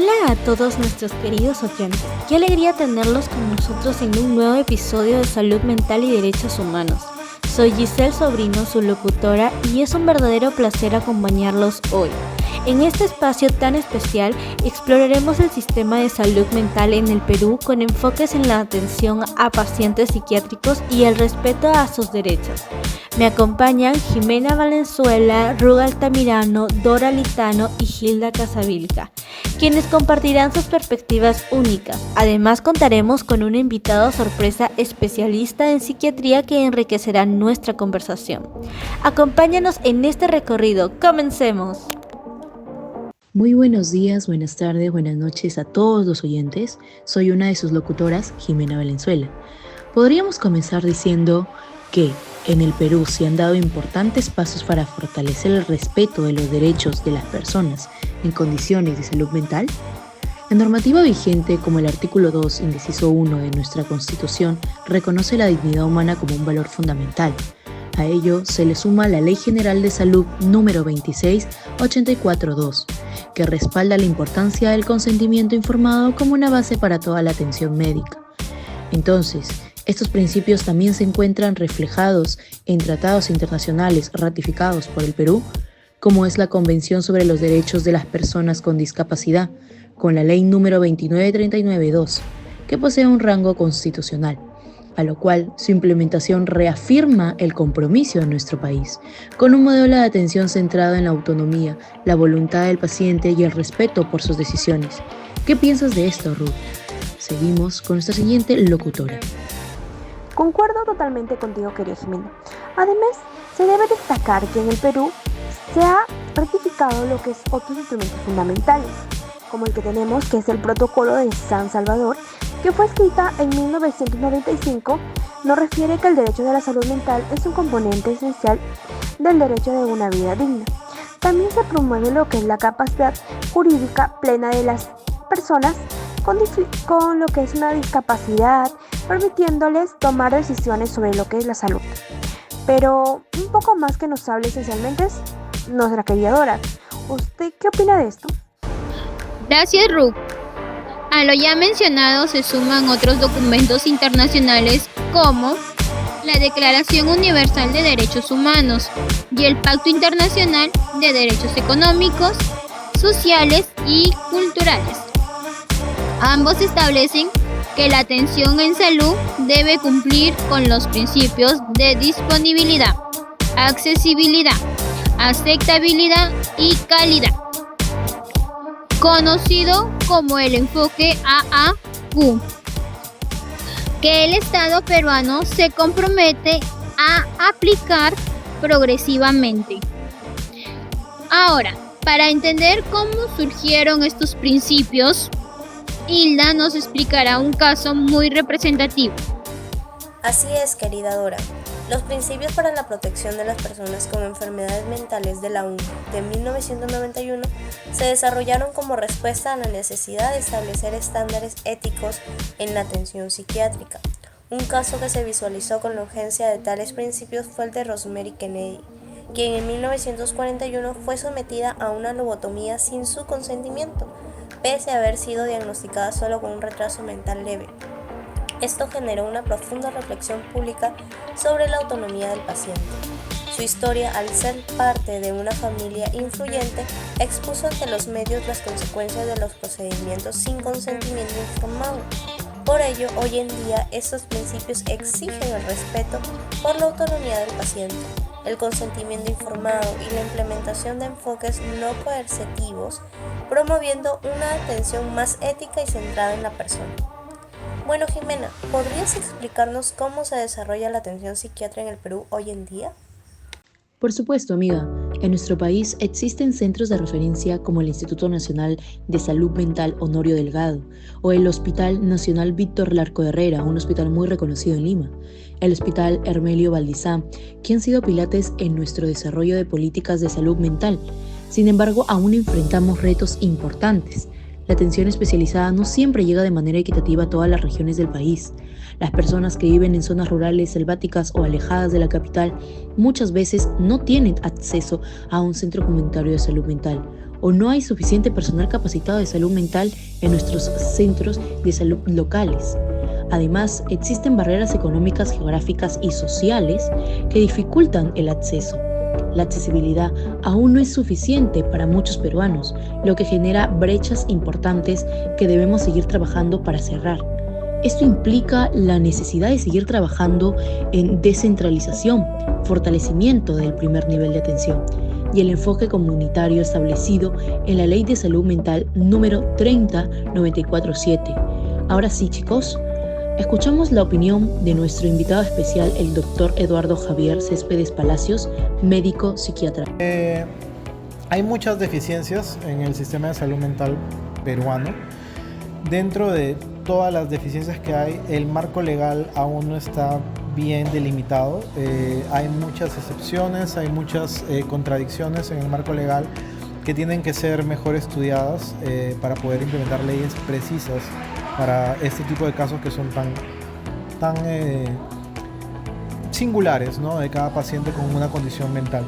Hola a todos nuestros queridos oyentes. Qué alegría tenerlos con nosotros en un nuevo episodio de Salud Mental y Derechos Humanos. Soy Giselle Sobrino, su locutora, y es un verdadero placer acompañarlos hoy. En este espacio tan especial exploraremos el sistema de salud mental en el Perú con enfoques en la atención a pacientes psiquiátricos y el respeto a sus derechos. Me acompañan Jimena Valenzuela, Ruga Altamirano, Dora Litano y Gilda Casavilca, quienes compartirán sus perspectivas únicas. Además contaremos con un invitado sorpresa especialista en psiquiatría que enriquecerá nuestra conversación. Acompáñanos en este recorrido. ¡Comencemos! Muy buenos días, buenas tardes, buenas noches a todos los oyentes. Soy una de sus locutoras, Jimena Valenzuela. Podríamos comenzar diciendo que en el Perú se han dado importantes pasos para fortalecer el respeto de los derechos de las personas en condiciones de salud mental. La normativa vigente, como el artículo 2, inciso 1 de nuestra Constitución, reconoce la dignidad humana como un valor fundamental. A ello se le suma la Ley General de Salud número 26/84-2, que respalda la importancia del consentimiento informado como una base para toda la atención médica. Entonces, estos principios también se encuentran reflejados en tratados internacionales ratificados por el Perú, como es la Convención sobre los Derechos de las Personas con Discapacidad, con la Ley número 2939-2, que posee un rango constitucional, a lo cual su implementación reafirma el compromiso de nuestro país, con un modelo de atención centrado en la autonomía, la voluntad del paciente y el respeto por sus decisiones. ¿Qué piensas de esto, Ruth? Seguimos con nuestra siguiente locutora. Concuerdo totalmente contigo, querida Jimena. Además, se debe destacar que en el Perú se ha ratificado lo que es otros instrumentos fundamentales, como el que tenemos, que es el Protocolo de San Salvador, que fue escrita en 1995, nos refiere que el derecho de la salud mental es un componente esencial del derecho de una vida digna. También se promueve lo que es la capacidad jurídica plena de las personas con lo que es una discapacidad, permitiéndoles tomar decisiones sobre lo que es la salud. Pero un poco más que nos hable esencialmente es nuestra querida Dora. ¿Usted qué opina de esto? Gracias, Ru. A lo ya mencionado se suman otros documentos internacionales como la Declaración Universal de Derechos Humanos y el Pacto Internacional de Derechos Económicos, Sociales y Culturales. Ambos establecen que la atención en salud debe cumplir con los principios de disponibilidad, accesibilidad, aceptabilidad y calidad, conocido como el enfoque AAQ, que el Estado peruano se compromete a aplicar progresivamente. Ahora, para entender cómo surgieron estos principios, Hilda nos explicará un caso muy representativo. Así es, querida Dora. Los principios para la protección de las personas con enfermedades mentales de la ONU de 1991 se desarrollaron como respuesta a la necesidad de establecer estándares éticos en la atención psiquiátrica. Un caso que se visualizó con la urgencia de tales principios fue el de Rosemary Kennedy, quien en 1941 fue sometida a una lobotomía sin su consentimiento, pese a haber sido diagnosticada solo con un retraso mental leve. Esto generó una profunda reflexión pública sobre la autonomía del paciente. Su historia, al ser parte de una familia influyente, expuso ante los medios las consecuencias de los procedimientos sin consentimiento informado. Por ello, hoy en día, estos principios exigen el respeto por la autonomía del paciente, el consentimiento informado y la implementación de enfoques no coercitivos, promoviendo una atención más ética y centrada en la persona. Bueno, Jimena, ¿podrías explicarnos cómo se desarrolla la atención psiquiátrica en el Perú hoy en día? Por supuesto, amiga. En nuestro país existen centros de referencia como el Instituto Nacional de Salud Mental Honorio Delgado o el Hospital Nacional Víctor Larco Herrera, un hospital muy reconocido en Lima, el Hospital Hermelio Valdizá, que han sido pilares en nuestro desarrollo de políticas de salud mental. Sin embargo, aún enfrentamos retos importantes. La atención especializada no siempre llega de manera equitativa a todas las regiones del país. Las personas que viven en zonas rurales, selváticas o alejadas de la capital muchas veces no tienen acceso a un centro comunitario de salud mental o no hay suficiente personal capacitado de salud mental en nuestros centros de salud locales. Además, existen barreras económicas, geográficas y sociales que dificultan el acceso. La accesibilidad aún no es suficiente para muchos peruanos, lo que genera brechas importantes que debemos seguir trabajando para cerrar. Esto implica la necesidad de seguir trabajando en descentralización, fortalecimiento del primer nivel de atención y el enfoque comunitario establecido en la Ley de Salud Mental número 30947. Ahora sí, chicos, escuchamos la opinión de nuestro invitado especial, el doctor Eduardo Javier Céspedes Palacios, médico psiquiatra. Hay muchas deficiencias en el sistema de salud mental peruano. Dentro de todas las deficiencias que hay, el marco legal aún no está bien delimitado. Hay muchas excepciones, hay muchas contradicciones en el marco legal que tienen que ser mejor estudiadas para poder implementar leyes precisas para este tipo de casos que son tan singulares, ¿no?, de cada paciente con una condición mental.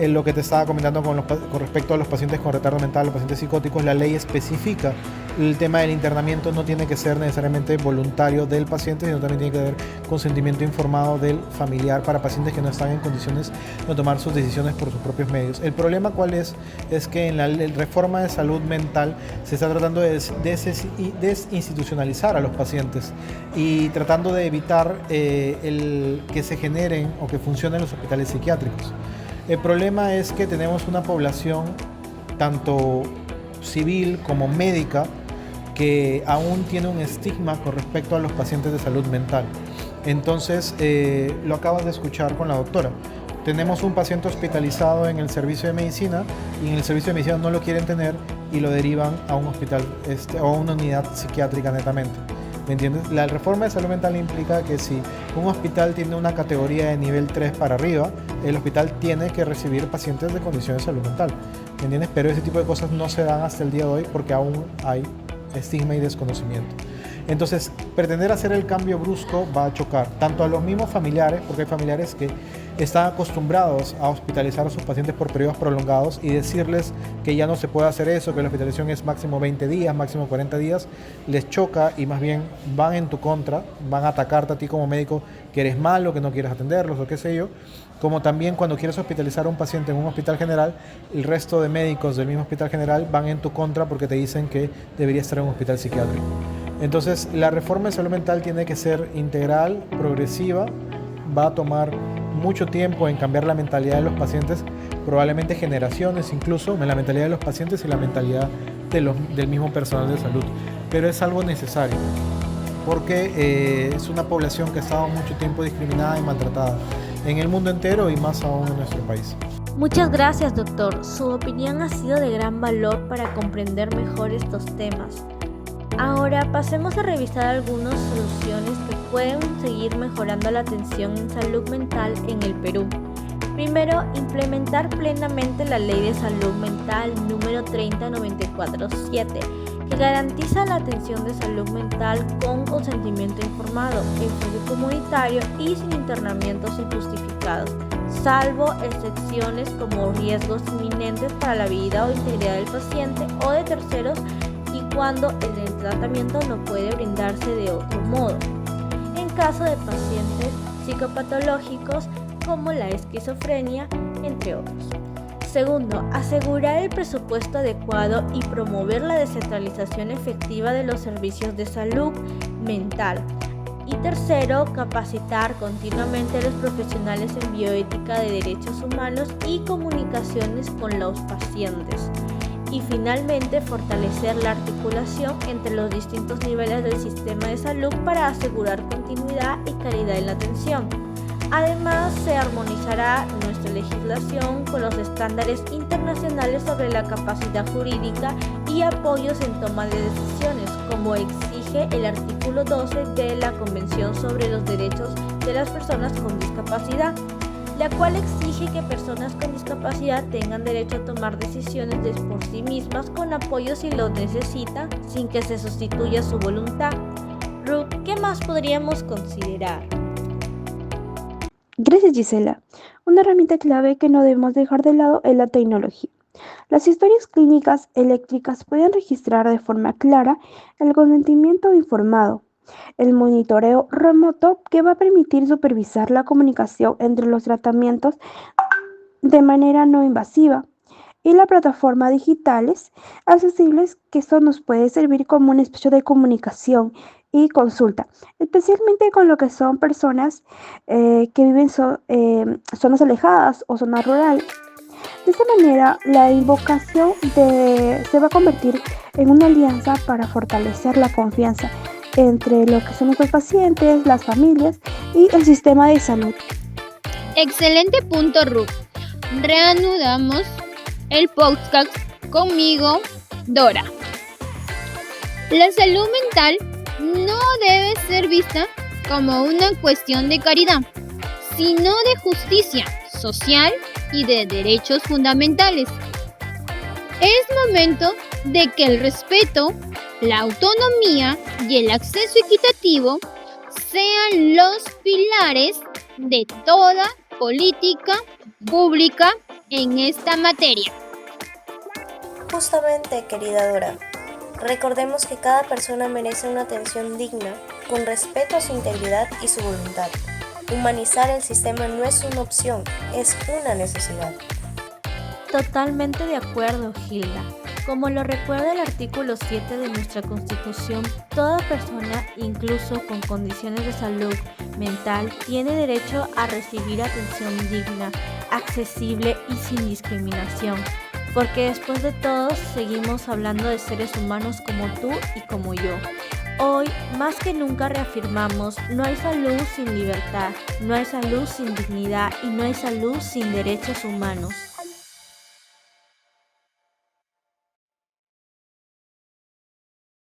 Lo que te estaba comentando con respecto a los pacientes con retardo mental, los pacientes psicóticos, la ley especifica el tema del internamiento. No tiene que ser necesariamente voluntario del paciente, sino también tiene que haber consentimiento informado del familiar para pacientes que no están en condiciones de tomar sus decisiones por sus propios medios. El problema ¿cuál es? Es que en la reforma de salud mental se está tratando de desinstitucionalizar a los pacientes y tratando de evitar que se generen o que funcionen los hospitales psiquiátricos. El problema es que tenemos una población tanto civil como médica que aún tiene un estigma con respecto a los pacientes de salud mental. Entonces, lo acabas de escuchar con la doctora. Tenemos un paciente hospitalizado en el servicio de medicina y en el servicio de medicina no lo quieren tener y lo derivan a un hospital o a una unidad psiquiátrica netamente. ¿Me entiendes? La reforma de salud mental implica que si un hospital tiene una categoría de nivel 3 para arriba, el hospital tiene que recibir pacientes de condiciones de salud mental. ¿Me entiendes? Pero ese tipo de cosas no se dan hasta el día de hoy porque aún hay estigma y desconocimiento. Entonces, pretender hacer el cambio brusco va a chocar tanto a los mismos familiares, porque hay familiares que están acostumbrados a hospitalizar a sus pacientes por periodos prolongados y decirles que ya no se puede hacer eso, que la hospitalización es máximo 20 días, máximo 40 días, les choca y más bien van en tu contra, van a atacarte a ti como médico que eres malo, que no quieres atenderlos o qué sé yo. Como también cuando quieres hospitalizar a un paciente en un hospital general, el resto de médicos del mismo hospital general van en tu contra porque te dicen que debería estar en un hospital psiquiátrico. Entonces, la reforma de salud mental tiene que ser integral, progresiva, va a tomar mucho tiempo en cambiar la mentalidad de los pacientes, probablemente generaciones incluso, en la mentalidad de los pacientes y la mentalidad del mismo personal de salud. Pero es algo necesario, porque es una población que ha estado mucho tiempo discriminada y maltratada en el mundo entero y más aún en nuestro país. Muchas gracias, doctor. Su opinión ha sido de gran valor para comprender mejor estos temas. Ahora pasemos a revisar algunas soluciones que pueden seguir mejorando la atención en salud mental en el Perú. Primero, implementar plenamente la Ley de Salud Mental número 30947, que garantiza la atención de salud mental con consentimiento informado, enfoque comunitario y sin internamientos injustificados, salvo excepciones como riesgos inminentes para la vida o integridad del paciente o de terceros y cuando el tratamiento no puede brindarse de otro modo. En caso de pacientes psicopatológicos como la esquizofrenia, entre otros. Segundo, asegurar el presupuesto adecuado y promover la descentralización efectiva de los servicios de salud mental. Y tercero, capacitar continuamente a los profesionales en bioética de derechos humanos y comunicaciones con los pacientes. Y finalmente, fortalecer la articulación entre los distintos niveles del sistema de salud para asegurar continuidad y calidad en la atención. Además, se armonizará nuestra legislación con los estándares internacionales sobre la capacidad jurídica y apoyos en toma de decisiones, como exige el artículo 12 de la Convención sobre los Derechos de las Personas con Discapacidad, la cual exige que personas con discapacidad tengan derecho a tomar decisiones por sí mismas con apoyo si lo necesitan, sin que se sustituya su voluntad. Ruth, ¿qué más podríamos considerar? Gracias, Gisela. Una herramienta clave que no debemos dejar de lado es la tecnología. Las historias clínicas eléctricas pueden registrar de forma clara el consentimiento informado, el monitoreo remoto que va a permitir supervisar la comunicación entre los tratamientos de manera no invasiva y las plataformas digitales accesibles que eso nos puede servir como una especie de comunicación y consulta, especialmente con lo que son personas que viven zonas alejadas o zonas rurales. De esta manera, la invocación se va a convertir en una alianza para fortalecer la confianza entre lo que son nuestros pacientes, las familias y el sistema de salud. Excelente punto, Ruth. Reanudamos el podcast conmigo, Dora. La salud mental no debe ser vista como una cuestión de caridad, sino de justicia social y de derechos fundamentales. Es momento de que el respeto, la autonomía y el acceso equitativo sean los pilares de toda política pública en esta materia. Justamente, querida Dora, recordemos que cada persona merece una atención digna, con respeto a su integridad y su voluntad. Humanizar el sistema no es una opción, es una necesidad. Totalmente de acuerdo, Hilda. Como lo recuerda el artículo 7 de nuestra Constitución, toda persona, incluso con condiciones de salud mental, tiene derecho a recibir atención digna, accesible y sin discriminación. Porque después de todo, seguimos hablando de seres humanos como tú y como yo. Hoy, más que nunca reafirmamos, no hay salud sin libertad, no hay salud sin dignidad y no hay salud sin derechos humanos.